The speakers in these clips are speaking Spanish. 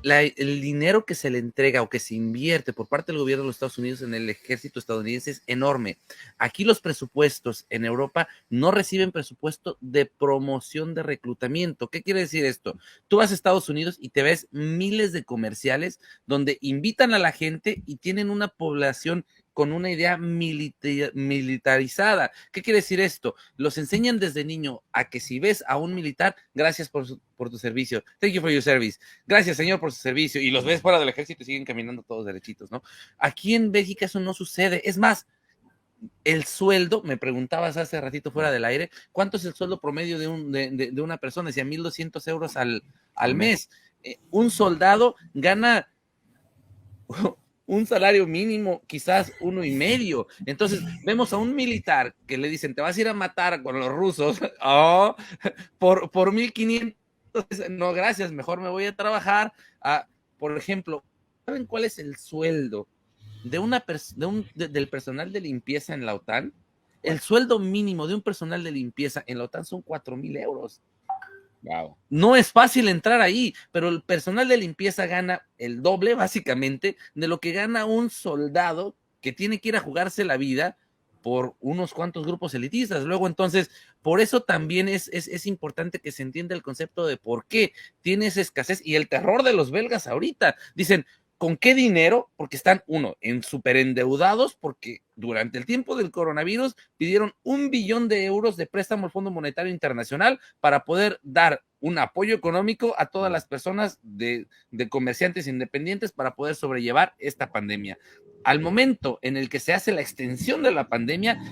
el dinero que se le entrega o que se invierte por parte del gobierno de los Estados Unidos en el ejército estadounidense es enorme. Aquí los presupuestos en Europa no reciben presupuesto de promoción de reclutamiento. ¿Qué quiere decir esto? Tú vas a Estados Unidos y te ves miles de comerciales donde invitan a la gente y tienen una población con una idea militarizada. ¿Qué quiere decir esto? Los enseñan desde niño a que si ves a un militar, gracias por tu servicio. Thank you for your service. Gracias, señor, por su servicio. Y los ves fuera del ejército y siguen caminando todos derechitos, ¿no? Aquí en Bélgica eso no sucede. Es más, el sueldo, me preguntabas hace ratito fuera del aire, ¿cuánto es el sueldo promedio de una persona? Decía 1,200 euros al mes. Un soldado gana un salario mínimo, quizás 1,5. Entonces, vemos a un militar que le dicen, te vas a ir a matar con los rusos, oh, por 1,500. No, gracias, mejor me voy a trabajar. Por ejemplo, ¿saben cuál es el sueldo del personal de limpieza en la OTAN? El sueldo mínimo de un personal de limpieza en la OTAN son 4,000 euros. Wow. No es fácil entrar ahí, pero el personal de limpieza gana el doble, básicamente, de lo que gana un soldado que tiene que ir a jugarse la vida por unos cuantos grupos elitistas. Luego, entonces, por eso también es importante que se entienda el concepto de por qué tiene esa escasez y el terror de los belgas ahorita. Dicen, ¿con qué dinero? Porque están, en súper endeudados, porque durante el tiempo del coronavirus pidieron 1 billón de euros de préstamo al Fondo Monetario Internacional para poder dar un apoyo económico a todas las personas de comerciantes independientes para poder sobrellevar esta pandemia. Al momento en el que se hace la extensión de la pandemia,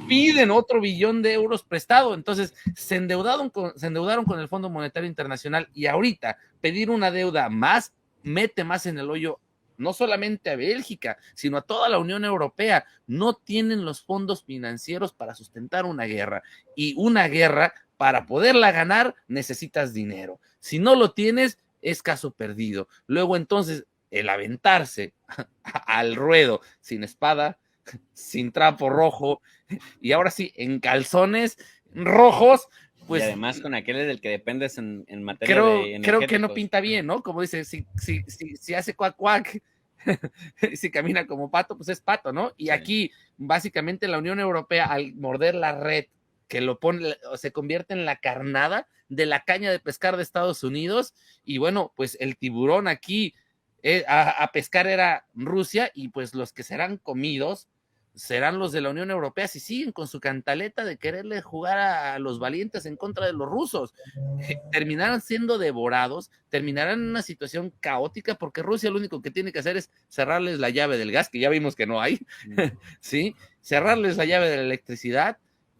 piden otro 1 billón de euros prestado. Entonces, se endeudaron con el Fondo Monetario Internacional y ahorita pedir una deuda más mete más en el hoyo no solamente a Bélgica, sino a toda la Unión Europea. No tienen los fondos financieros para sustentar una guerra. Y una guerra, para poderla ganar, necesitas dinero. Si no lo tienes, es caso perdido. Luego, entonces, el aventarse al ruedo sin espada, sin trapo rojo, y ahora sí, en calzones rojos, pues, y además con aquel del que dependes en materia de energéticos. Creo que no pinta bien, ¿no? Como dice, si hace cuac cuac, si camina como pato, pues es pato, ¿no? Y sí, aquí, básicamente, la Unión Europea, al morder la red, que lo pone, se convierte en la carnada de la caña de pescar de Estados Unidos, y bueno, pues el tiburón aquí a pescar era Rusia, y pues los que serán comidos serán los de la Unión Europea si siguen con su cantaleta de quererle jugar a los valientes en contra de los rusos. Terminarán siendo devorados, terminarán en una situación caótica porque Rusia lo único que tiene que hacer es cerrarles la llave del gas, que ya vimos que no hay, ¿sí? Cerrarles la llave de la electricidad.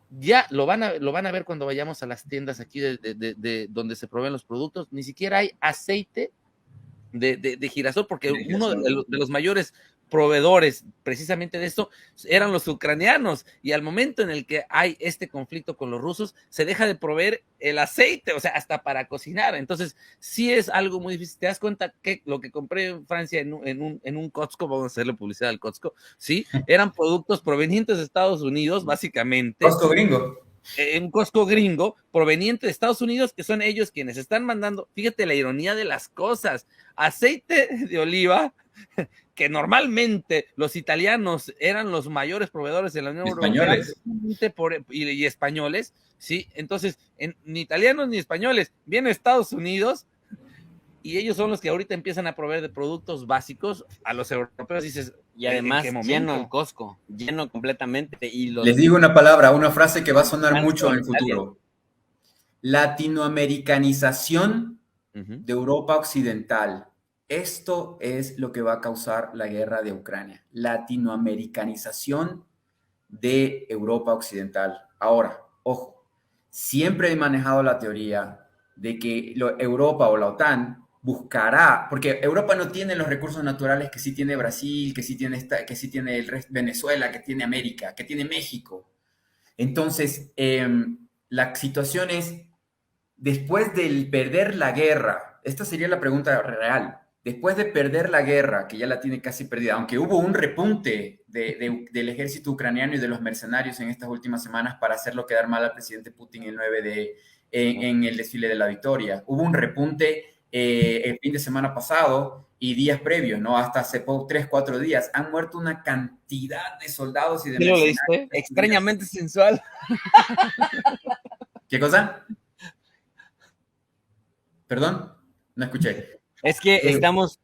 Ya lo van a ver cuando vayamos a las tiendas aquí de donde se proveen los productos. Ni siquiera hay aceite de girasol, porque uno de los mayores proveedores precisamente de esto eran los ucranianos, y al momento en el que hay este conflicto con los rusos, se deja de proveer el aceite, o sea, hasta para cocinar. Entonces, sí es algo muy difícil. Te das cuenta que lo que compré en Francia en un Costco, vamos a hacerle publicidad al Costco, sí, eran productos provenientes de Estados Unidos, básicamente. Costco gringo. Un Costco gringo proveniente de Estados Unidos, que son ellos quienes están mandando, fíjate la ironía de las cosas, aceite de oliva, que normalmente los italianos eran los mayores proveedores de la Unión Europea y españoles, ¿sí? Entonces, ni italianos ni españoles, viene Estados Unidos y ellos son los que ahorita empiezan a proveer de productos básicos a los europeos. Dices, y además lleno el Costco, lleno completamente. Y les digo una palabra, una frase que va a sonar mucho en el futuro. Latinoamericanización de Europa Occidental. Esto es lo que va a causar la guerra de Ucrania. Latinoamericanización de Europa Occidental. Ahora, ojo, siempre he manejado la teoría de que Europa o la OTAN buscará, porque Europa no tiene los recursos naturales que sí tiene Brasil, que sí tiene Venezuela, que tiene América, que tiene México. Entonces, la situación es, después de perder la guerra, esta sería la pregunta real, después de perder la guerra, que ya la tiene casi perdida, aunque hubo un repunte del ejército ucraniano y de los mercenarios en estas últimas semanas para hacerlo quedar mal al presidente Putin el 9 en el desfile de la victoria, hubo un repunte el fin de semana pasado y días previos, ¿no? Hasta hace 3, 4 días, han muerto una cantidad de soldados y de ¿Sí lo mercenarios. leíste? Extrañamente sensual. ¿Qué cosa? ¿Perdón? No escuché. Es que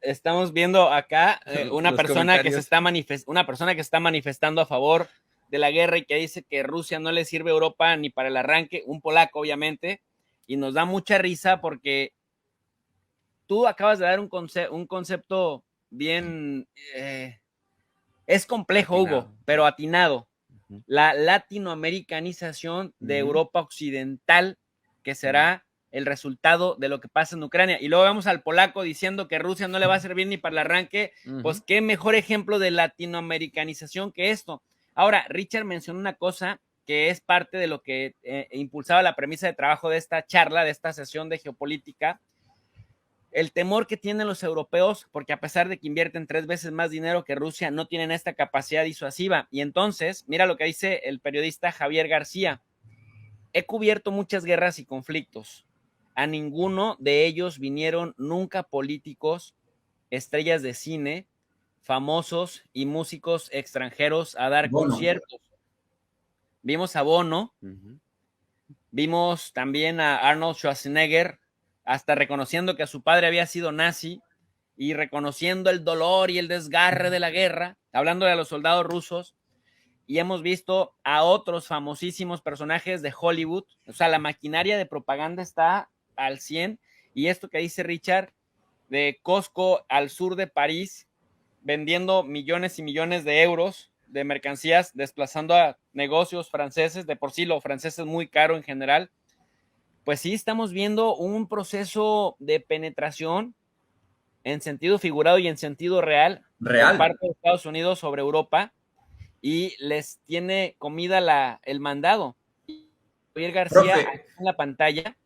estamos viendo acá una Los persona que comentarios. una persona que está manifestando a favor de la guerra y que dice que Rusia no le sirve a Europa ni para el arranque, un polaco obviamente, y nos da mucha risa porque tú acabas de dar un concepto bien, es complejo, Atinado. Hugo, pero atinado. La latinoamericanización de Europa Occidental, que será el resultado de lo que pasa en Ucrania. Y luego vemos al polaco diciendo que Rusia no le va a servir ni para el arranque. Pues qué mejor ejemplo de latinoamericanización que esto. Ahora, Richard mencionó una cosa que es parte de lo que impulsaba la premisa de trabajo de esta charla, de esta sesión de geopolítica, el temor que tienen los europeos, porque a pesar de que invierten 3 veces más dinero que Rusia, no tienen esta capacidad disuasiva. Y entonces, mira lo que dice el periodista Javier García: he cubierto muchas guerras y conflictos. A ninguno de ellos vinieron nunca políticos, estrellas de cine, famosos y músicos extranjeros a dar conciertos. Vimos a Bono, vimos también a Arnold Schwarzenegger, hasta reconociendo que a su padre había sido nazi y reconociendo el dolor y el desgarre de la guerra, hablándole a los soldados rusos. Y hemos visto a otros famosísimos personajes de Hollywood. O sea, la maquinaria de propaganda está al 100. Y esto que dice Richard, de Costco al sur de París, vendiendo millones y millones de euros de mercancías, desplazando a negocios franceses. De por sí lo francés es muy caro en general. Pues sí, estamos viendo un proceso de penetración en sentido figurado y en sentido real por parte de Estados Unidos sobre Europa, y les tiene comida el mandado. Javier García, Profe, aquí en la pantalla,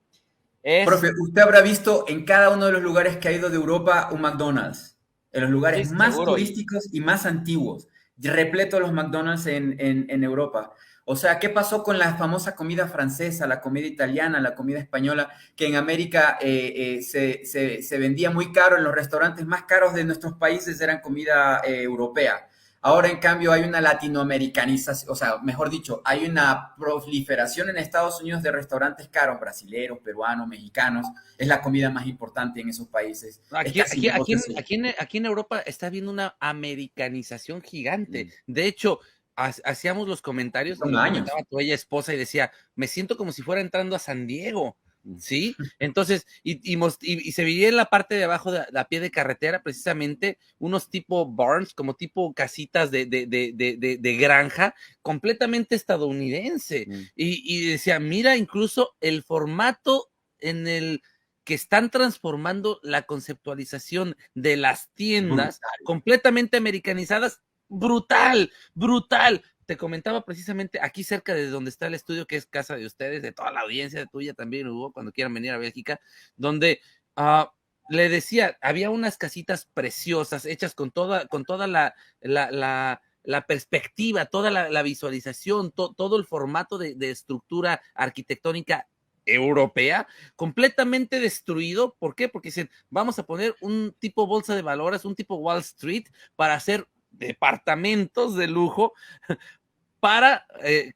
es... Profe, usted habrá visto en cada uno de los lugares que ha ido de Europa un McDonald's, en los Sí, lugares más seguro. turísticos y más antiguos, repleto los McDonald's en Europa. O sea, ¿qué pasó con la famosa comida francesa, la comida italiana, la comida española, que en América se vendía muy caro en los restaurantes más caros de nuestros países, eran comida europea? Ahora, en cambio, hay una latinoamericanización, o sea, mejor dicho, hay una proliferación en Estados Unidos de restaurantes caros, brasileños, peruanos, mexicanos. Es la comida más importante en esos países. Es casi un negocio seguro. Aquí en Europa está habiendo una americanización gigante. De hecho, hacíamos los comentarios, Son lo años. comentaba tu ella esposa y decía, me siento como si fuera entrando a San Diego. ¿Sí? Entonces, y se veía en la parte de abajo de la pie de carretera, precisamente, unos tipo barns, como tipo casitas de granja, completamente estadounidense. Y decía, mira, incluso el formato en el que están transformando la conceptualización de las tiendas completamente americanizadas, brutal, brutal. Te comentaba precisamente aquí cerca de donde está el estudio, que es casa de ustedes, de toda la audiencia de tuya también, Hugo, cuando quieran venir a Bélgica, donde le decía, había unas casitas preciosas hechas con toda la perspectiva, toda la visualización, todo el formato de estructura arquitectónica europea, completamente destruido. ¿Por qué? Porque dicen, vamos a poner un tipo bolsa de valores, un tipo Wall Street, para hacer departamentos de lujo para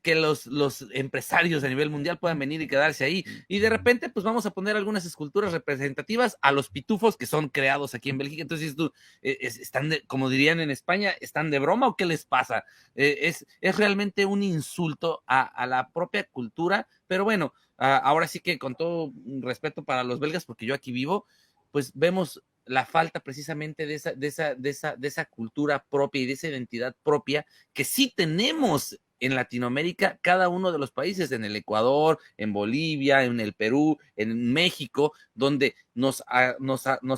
que los empresarios a nivel mundial puedan venir y quedarse ahí. Y de repente, pues vamos a poner algunas esculturas representativas a los pitufos que son creados aquí en Bélgica. Entonces, tú, están como dirían en España, ¿están de broma o qué les pasa? Es realmente un insulto a la propia cultura, pero bueno, ahora sí que con todo respeto para los belgas, porque yo aquí vivo, pues vemos la falta precisamente de esa cultura propia y de esa identidad propia que sí tenemos en Latinoamérica, cada uno de los países, en el Ecuador, en Bolivia, en el Perú, en México, donde nos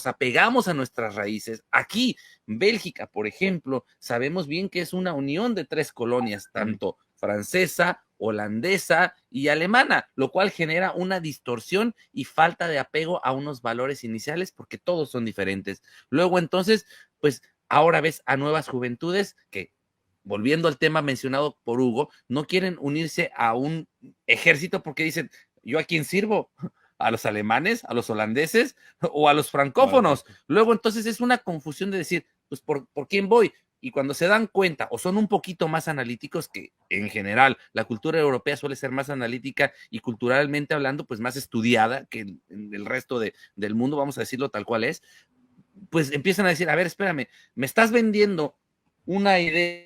apegamos a nuestras raíces. Aquí, Bélgica, por ejemplo, sabemos bien que es una unión de 3 colonias, tanto francesa, holandesa y alemana, lo cual genera una distorsión y falta de apego a unos valores iniciales porque todos son diferentes. Luego, entonces, pues ahora ves a nuevas juventudes que, volviendo al tema mencionado por Hugo, no quieren unirse a un ejército porque dicen, ¿yo a quién sirvo? a los alemanes, a los holandeses o a los francófonos. Luego entonces es una confusión de decir, pues ¿por quién voy? Y cuando se dan cuenta o son un poquito más analíticos, que en general la cultura europea suele ser más analítica y culturalmente hablando, pues más estudiada que en el resto del mundo, vamos a decirlo tal cual es, pues empiezan a decir, a ver, espérame, me estás vendiendo una idea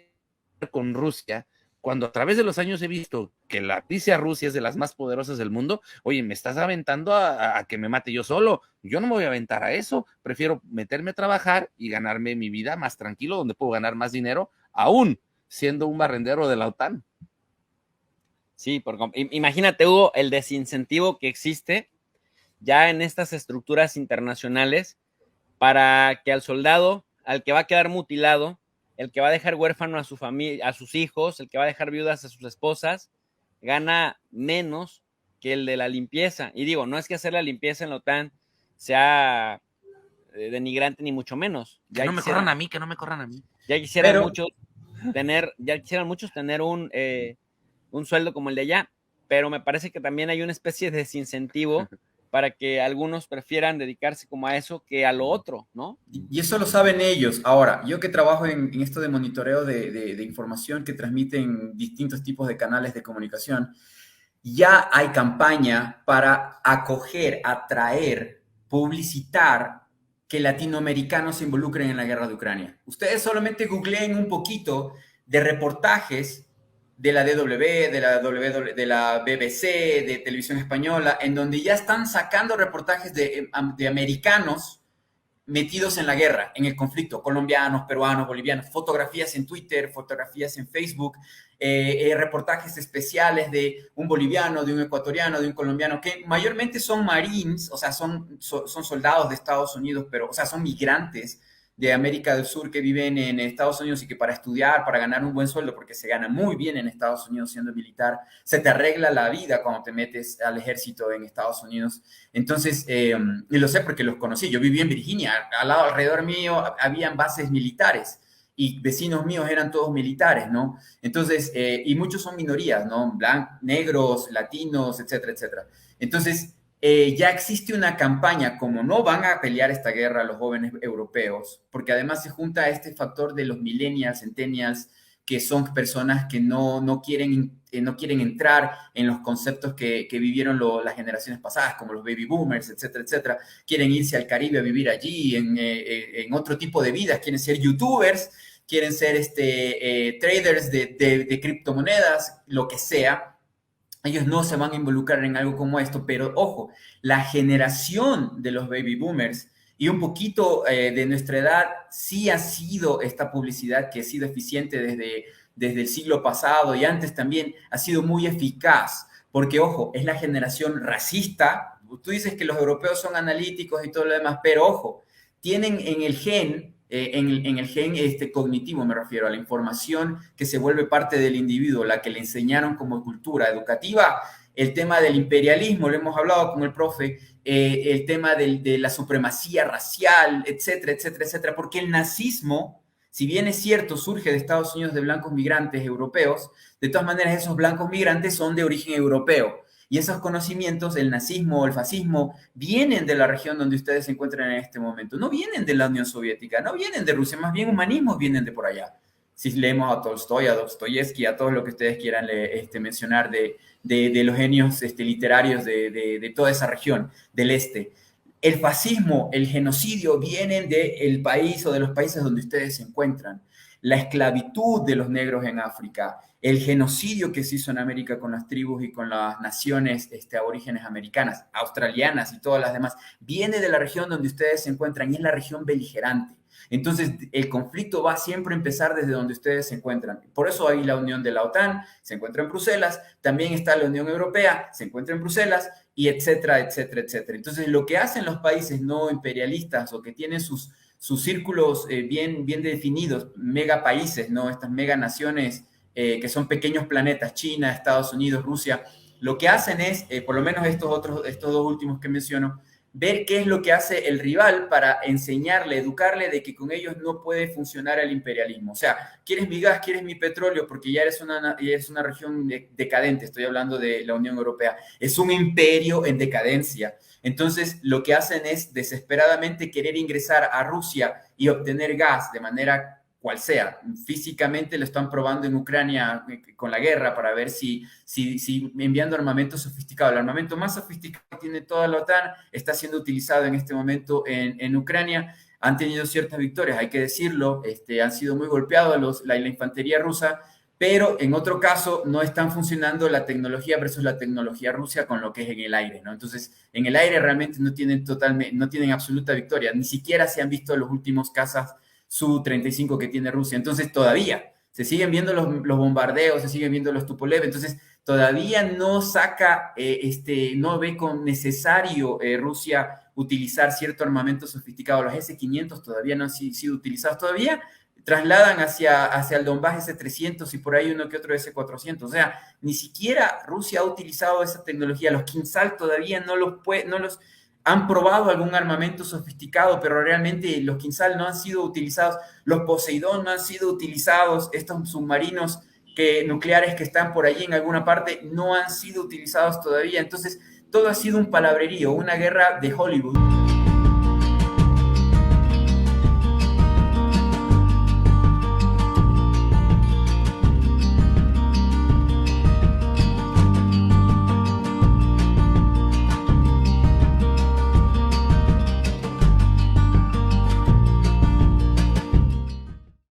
con Rusia, cuando a través de los años he visto que la noticia Rusia es de las más poderosas del mundo. Oye, me estás aventando a que me mate yo solo. Yo no me voy a aventar a eso. Prefiero meterme a trabajar y ganarme mi vida más tranquilo, donde puedo ganar más dinero, aún siendo un barrendero de la OTAN. Sí, imagínate, Hugo, el desincentivo que existe ya en estas estructuras internacionales para que al soldado, al que va a quedar mutilado, el que va a dejar huérfano a su familia, a sus hijos, el que va a dejar viudas a sus esposas, gana menos que el de la limpieza. Y digo, no es que hacer la limpieza en la OTAN sea denigrante ni mucho menos. Que no me corran a mí, que no me corran a mí. Ya quisieran muchos tener un sueldo como el de allá, pero me parece que también hay una especie de desincentivo para que algunos prefieran dedicarse como a eso que a lo otro, ¿no? Y eso lo saben ellos. Ahora, yo que trabajo en esto de monitoreo de información que transmiten distintos tipos de canales de comunicación, ya hay campaña para acoger, atraer, publicitar que latinoamericanos se involucren en la guerra de Ucrania. Ustedes solamente googleen un poquito de reportajes de la DW, de la BBC, de Televisión Española, en donde ya están sacando reportajes de americanos metidos en la guerra, en el conflicto, colombianos, peruanos, bolivianos, fotografías en Twitter, fotografías en Facebook, reportajes especiales de un boliviano, de un ecuatoriano, de un colombiano, que mayormente son marines, o sea, son soldados de Estados Unidos, pero, o sea, son migrantes de América del Sur que viven en Estados Unidos y que para estudiar, para ganar un buen sueldo, porque se gana muy bien en Estados Unidos siendo militar, se te arregla la vida cuando te metes al ejército en Estados Unidos. Entonces, y lo sé porque los conocí, yo viví en Virginia, al lado, alrededor mío, habían bases militares y vecinos míos eran todos militares, ¿no? Entonces, y muchos son minorías, ¿no? Negros, latinos, etcétera, etcétera. Entonces, ya existe una campaña, como no van a pelear esta guerra los jóvenes europeos, porque además se junta este factor de los millennials, centennials, que son personas que no quieren entrar en los conceptos que vivieron las generaciones pasadas, como los baby boomers, etcétera, etcétera. Quieren irse al Caribe a vivir allí, en otro tipo de vidas, quieren ser youtubers, quieren ser traders de criptomonedas, lo que sea. Ellos no se van a involucrar en algo como esto, pero ojo, la generación de los baby boomers y un poquito de nuestra edad sí ha sido esta publicidad que ha sido eficiente desde el siglo pasado y antes también ha sido muy eficaz, porque ojo, es la generación racista. Tú dices que los europeos son analíticos y todo lo demás, pero ojo, tienen en el gen cognitivo, me refiero a la información que se vuelve parte del individuo, la que le enseñaron como cultura educativa, el tema del imperialismo, lo hemos hablado con el profe, el tema de la supremacía racial, etcétera, etcétera, etcétera, porque el nazismo, si bien es cierto, surge de Estados Unidos de blancos migrantes europeos, de todas maneras esos blancos migrantes son de origen europeo. Y esos conocimientos, el nazismo o el fascismo, vienen de la región donde ustedes se encuentran en este momento. No vienen de la Unión Soviética, no vienen de Rusia, más bien humanismos vienen de por allá. Si leemos a Tolstoy, a Dostoyevsky, a todo lo que ustedes quieran mencionar de los genios literarios de toda esa región del este. El fascismo, el genocidio vienen del país o de los países donde ustedes se encuentran. La esclavitud de los negros en África, el genocidio que se hizo en América con las tribus y con las naciones aborígenes americanas, australianas y todas las demás, viene de la región donde ustedes se encuentran y es la región beligerante. Entonces, el conflicto va siempre a empezar desde donde ustedes se encuentran. Por eso hay la unión de la OTAN, se encuentra en Bruselas, también está la Unión Europea, se encuentra en Bruselas, y etcétera, etcétera, etcétera. Entonces, lo que hacen los países no imperialistas o que tienen sus círculos bien definidos, megapaíses, ¿no? Estas meganaciones que son pequeños planetas, China, Estados Unidos, Rusia, lo que hacen es, por lo menos estos dos últimos que menciono, ver qué es lo que hace el rival para enseñarle, educarle de que con ellos no puede funcionar el imperialismo. O sea, quieres mi gas, quieres mi petróleo, porque ya eres una región decadente, estoy hablando de la Unión Europea, es un imperio en decadencia. Entonces, lo que hacen es desesperadamente querer ingresar a Rusia y obtener gas de manera cual sea. Físicamente lo están probando en Ucrania con la guerra para ver si enviando armamento sofisticado. El armamento más sofisticado que tiene toda la OTAN está siendo utilizado en este momento en Ucrania. Han tenido ciertas victorias, hay que decirlo, han sido muy golpeados la infantería rusa, pero en otro caso no están funcionando la tecnología versus la tecnología rusa con lo que es en el aire, ¿no? Entonces, en el aire realmente no tienen absoluta victoria, ni siquiera se han visto los últimos cazas Su-35 que tiene Rusia. Entonces, todavía se siguen viendo los bombardeos, se siguen viendo los Tupolev, entonces todavía no saca, no ve con necesario Rusia utilizar cierto armamento sofisticado. Los S-500 todavía no han sido utilizados, todavía trasladan hacia el Donbass S-300 y por ahí uno que otro S-400. O sea, ni siquiera Rusia ha utilizado esa tecnología. Los Kinzhal todavía no los han probado algún armamento sofisticado, pero realmente los Kinzhal no han sido utilizados. Los Poseidón no han sido utilizados. Estos submarinos nucleares que están por allí en alguna parte no han sido utilizados todavía. Entonces, todo ha sido un palabrerío, una guerra de Hollywood.